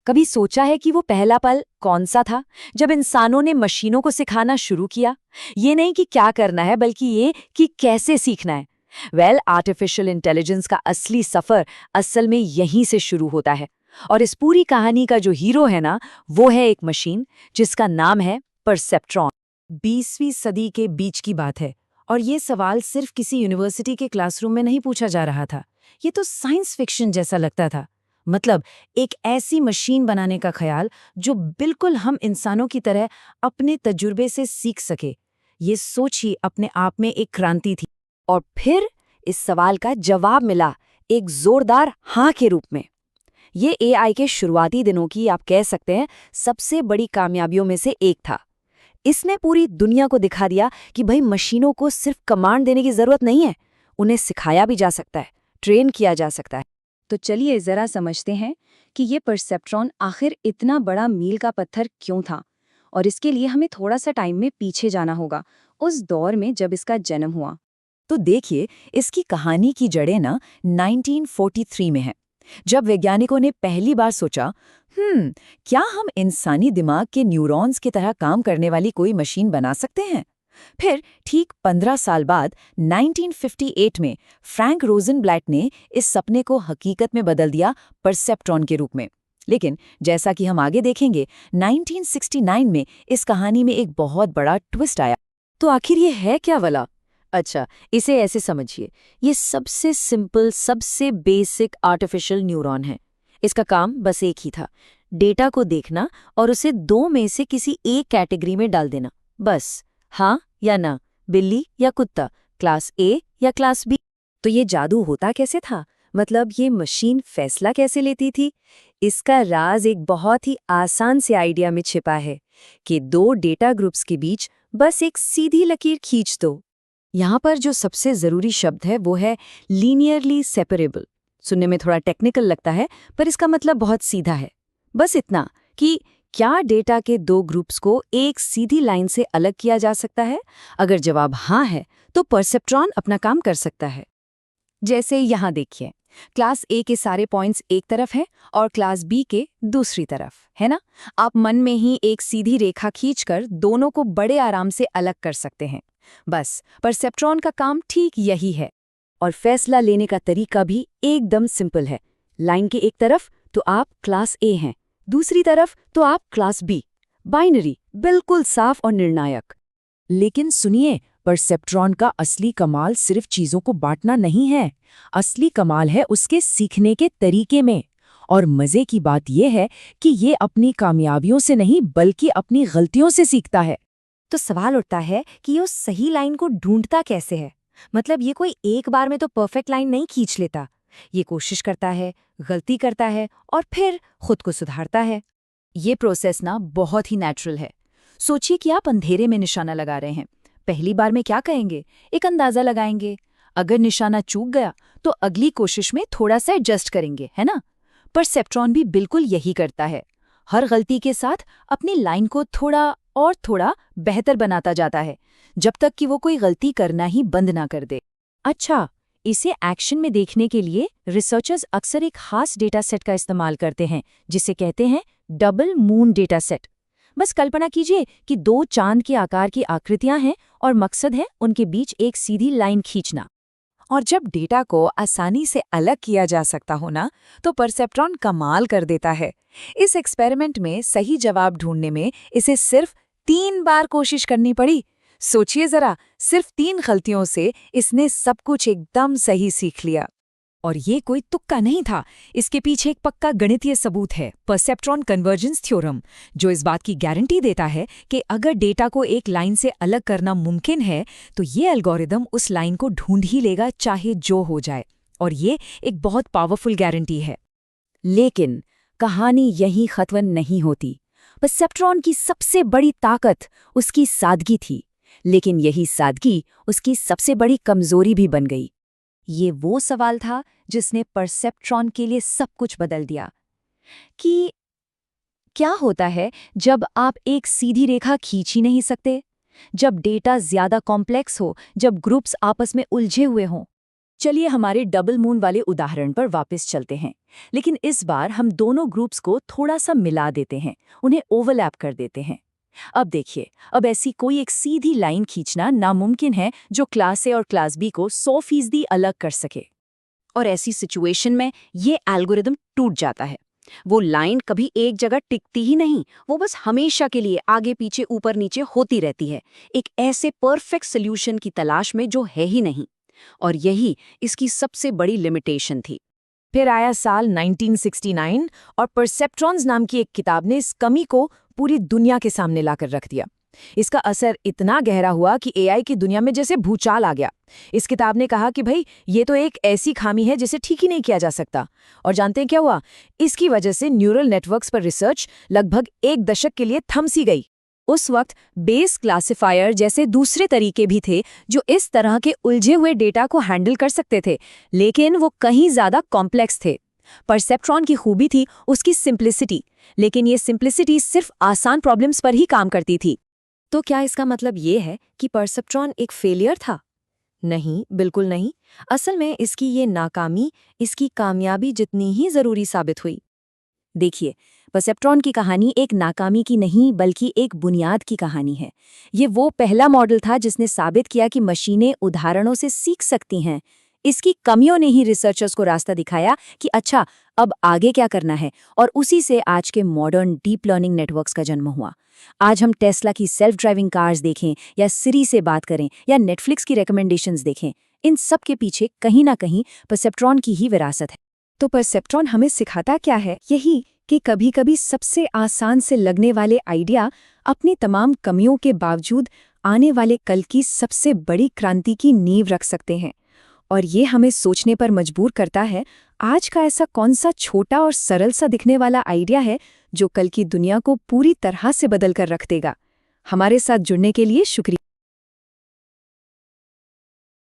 कभी सोचा है कि वो पहला पल कौन सा था जब इंसानों ने मशीनों को सिखाना शुरू किया? ये नहीं कि क्या करना है, बल्कि ये कि कैसे सीखना है। आर्टिफिशियल इंटेलिजेंस का असली सफर असल में यहीं से शुरू होता है। और इस पूरी कहानी का जो हीरो है ना, वो है एक मशीन जिसका नाम है परसेप्ट्रॉन। 20वीं सदी के बीच की बात है और ये सवाल सिर्फ किसी यूनिवर्सिटी के क्लासरूम में नहीं पूछा जा रहा था। ये तो साइंस फिक्शन जैसा लगता था। मतलब एक ऐसी मशीन बनाने का ख्याल जो बिल्कुल हम इंसानों की तरह अपने तजुर्बे से सीख सके। ये सोच ही अपने आप में एक क्रांति थी। और फिर इस सवाल का जवाब मिला एक जोरदार हाँ के रूप में। ये एआई के शुरुआती दिनों की, आप कह सकते हैं, सबसे बड़ी कामयाबियों में से एक था। इसने पूरी दुनिया को दिखा दिया कि भाई मशीनों को सिर्फ कमांड देने की जरूरत नहीं है, उन्हें सिखाया भी जा सकता है, ट्रेन किया जा सकता है। तो चलिए जरा समझते हैं कि ये परसेप्ट्रॉन आखिर इतना बड़ा मील का पत्थर क्यों था। और इसके लिए हमें थोड़ा सा टाइम में पीछे जाना होगा, उस दौर में जब इसका जन्म हुआ। तो देखिए, इसकी कहानी की जड़ें ना 1943 में है, जब वैज्ञानिकों ने पहली बार सोचा, क्या हम इंसानी दिमाग के न्यूरॉन्स की तरह काम करने वाली कोई मशीन बना सकते हैं। फिर ठीक 15 साल बाद 1958 में फ्रैंक रोजनब्लैट ने इस सपने को हकीकत में बदल दिया परसेप्ट्रॉन के रूप में। लेकिन जैसा कि हम आगे देखेंगे, 1969 में इस कहानी में एक बहुत बड़ा ट्विस्ट आया। तो आखिर ये है क्या वाला? अच्छा, इसे ऐसे समझिए, ये सबसे सिंपल, सबसे बेसिक आर्टिफिशियल न्यूरॉन है। इसका काम बस एक ही था, डेटा को देखना और उसे दो में से किसी एक कैटेगरी में डाल देना, बस। हाँ या ना, बिल्ली या कुत्ता, क्लास ए या क्लास बी। तो ये जादू होता कैसे था? मतलब ये मशीन फैसला कैसे लेती थी? इसका राज एक बहुत ही आसान से आइडिया में छिपा है कि दो डेटा ग्रुप्स के बीच बस एक सीधी लकीर खींच दो। यहाँ पर जो सबसे जरूरी शब्द है वो है लीनियरली सेपरेबल। सुनने में थोड़ा टेक्निकल लगता है, पर इसका मतलब बहुत सीधा है। बस इतना कि क्या डेटा के दो ग्रुप्स को एक सीधी लाइन से अलग किया जा सकता है? अगर जवाब हाँ है, तो परसेप्ट्रॉन अपना काम कर सकता है। जैसे यहाँ देखिए, क्लास ए के सारे पॉइंट्स एक तरफ है और क्लास बी के दूसरी तरफ, है ना? आप मन में ही एक सीधी रेखा खींचकर दोनों को बड़े आराम से अलग कर सकते हैं। बस परसेप्ट्रॉन का काम ठीक यही है। और फैसला लेने का तरीका भी एकदम सिंपल है। लाइन के एक तरफ तो आप क्लास ए हैं, दूसरी तरफ तो आप क्लास बी। बाइनरी, बिल्कुल साफ और निर्णायक। लेकिन सुनिए, परसेप्ट्रॉन का असली कमाल सिर्फ चीजों को बांटना नहीं है। असली कमाल है उसके सीखने के तरीके में। और मजे की बात यह है कि ये अपनी कामयाबियों से नहीं, बल्कि अपनी गलतियों से सीखता है। तो सवाल उठता है कि ये उस सही लाइन को ढूंढता कैसे है? मतलब ये कोई एक बार में तो परफेक्ट लाइन नहीं खींच लेता। ये कोशिश करता है, गलती करता है और फिर खुद को सुधारता है। ये प्रोसेस ना बहुत ही नेचुरल है। सोचिए कि आप अंधेरे में निशाना लगा रहे हैं। पहली बार में क्या कहेंगे? एक अंदाजा लगाएंगे। अगर निशाना चूक गया तो अगली कोशिश में थोड़ा सा एडजस्ट करेंगे, है ना? परसेप्ट्रॉन भी बिल्कुल यही करता है। हर गलती के साथ अपनी लाइन को थोड़ा और थोड़ा बेहतर बनाता जाता है, जब तक कि वो कोई गलती करना ही बंद ना कर दे। अच्छा, इसे एक्शन में देखने के लिए रिसर्चर्स अक्सर एक खास डेटा सेट का इस्तेमाल करते हैं, जिसे कहते हैं डबल मून डेटा सेट। बस कल्पना कीजिए कि दो चांद के आकार की आकृतियां हैं और मकसद है उनके बीच एक सीधी लाइन खींचना। और जब डेटा को आसानी से अलग किया जा सकता हो ना, तो परसेप्ट्रॉन कमाल कर देता है। इस एक्सपेरिमेंट में सही जवाब ढूंढने में इसे सिर्फ 3 बार कोशिश करनी पड़ी। सोचिए जरा, सिर्फ 3 गलतियों से इसने सब कुछ एकदम सही सीख लिया। और ये कोई तुक्का नहीं था, इसके पीछे एक पक्का गणितीय सबूत है, परसेप्ट्रॉन कन्वर्जेंस थ्योरम, जो इस बात की गारंटी देता है कि अगर डेटा को एक लाइन से अलग करना मुमकिन है, तो ये एल्गोरिदम उस लाइन को ढूंढ ही लेगा, चाहे जो हो जाए। और ये एक बहुत पावरफुल गारंटी है। लेकिन कहानी यहीं खत्म नहीं होती। परसेप्ट्रॉन की सबसे बड़ी ताकत उसकी सादगी थी, लेकिन यही सादगी उसकी सबसे बड़ी कमजोरी भी बन गई। ये वो सवाल था जिसने परसेप्ट्रॉन के लिए सब कुछ बदल दिया कि क्या होता है जब आप एक सीधी रेखा खींच ही नहीं सकते, जब डेटा ज्यादा कॉम्प्लेक्स हो, जब ग्रुप्स आपस में उलझे हुए हों। चलिए हमारे डबल मून वाले उदाहरण पर वापस चलते हैं, लेकिन इस बार हम दोनों ग्रुप्स को थोड़ा सा मिला देते हैं, उन्हें ओवरलैप कर देते हैं। अब देखिए, अब ऐसी कोई एक सीधी लाइन खींचना नामुमकिन है जो क्लास ए और क्लास बी को 100% अलग कर सके। और ऐसी सिचुएशन में ये एल्गोरिदम टूट जाता है। वो लाइन कभी एक जगह टिकती ही नहीं, वो बस हमेशा के लिए आगे पीछे ऊपर नीचे होती रहती है, एक ऐसे परफेक्ट सोल्यूशन की तलाश में जो है ही नहीं। और यही इसकी सबसे बड़ी लिमिटेशन थी। फिर आया साल 1969 और परसेप्ट्रॉन्स नाम की एक किताब ने इस कमी को पूरी दुनिया के सामने लाकर रख दिया। इसका असर इतना गहरा हुआ कि एआई की दुनिया में जैसे भूचाल आ गया। इस किताब ने कहा कि भाई ये तो एक ऐसी खामी है जिसे ठीक ही नहीं किया जा सकता। और जानते हैं क्या हुआ? इसकी वजह से न्यूरल नेटवर्क्स पर रिसर्च लगभग 1 दशक के लिए थम सी गई। उस वक्त बेस क्लासिफायर जैसे दूसरे तरीके भी थे जो इस तरह के उलझे हुए डेटा को हैंडल कर सकते थे, लेकिन वो कहीं ज्यादा कॉम्प्लेक्स थे। परसेप्ट्रॉन की खूबी थी उसकी सिंप्लिसिटी, लेकिन ये सिंप्लिसिटी सिर्फ आसान प्रॉब्लम्स पर ही काम करती थी। तो क्या इसका मतलब ये है कि परसेप्ट्रॉन एक फेलियर था? नहीं, बिल्कुल नहीं। असल में इसकी ये नाकामी इसकी कामयाबी जितनी ही जरूरी साबित हुई। देखिए, परसेप्ट्रॉन की कहानी एक नाकामी की नहीं बल्कि एक बुनियाद की कहानी है। ये वो पहला मॉडल था जिसने साबित किया कि मशीनें उदाहरणों से सीख सकती हैं। इसकी कमियों ने ही रिसर्चर्स को रास्ता दिखाया कि अच्छा, अब आगे क्या करना है, और उसी से आज के मॉडर्न डीप लर्निंग नेटवर्क्स का जन्म हुआ। आज हम टेस्ला की सेल्फ ड्राइविंग कार्स देखें या सिरी से बात करें या नेटफ्लिक्स की रिकमेंडेशंस देखें, इन सब के पीछे कहीं ना कहीं परसेप्ट्रॉन की ही विरासत है। तो परसेप्ट्रॉन हमें सिखाता क्या है? यही कि कभी-कभी सबसे आसान से लगने वाले आइडिया अपनी तमाम कमियों के बावजूद आने वाले कल की सबसे बड़ी क्रांति की नींव रख सकते हैं। और ये हमें सोचने पर मजबूर करता है, आज का ऐसा कौन सा छोटा और सरल सा दिखने वाला आइडिया है जो कल की दुनिया को पूरी तरह से बदल कर रख देगा। हमारे साथ जुड़ने के लिए शुक्रिया।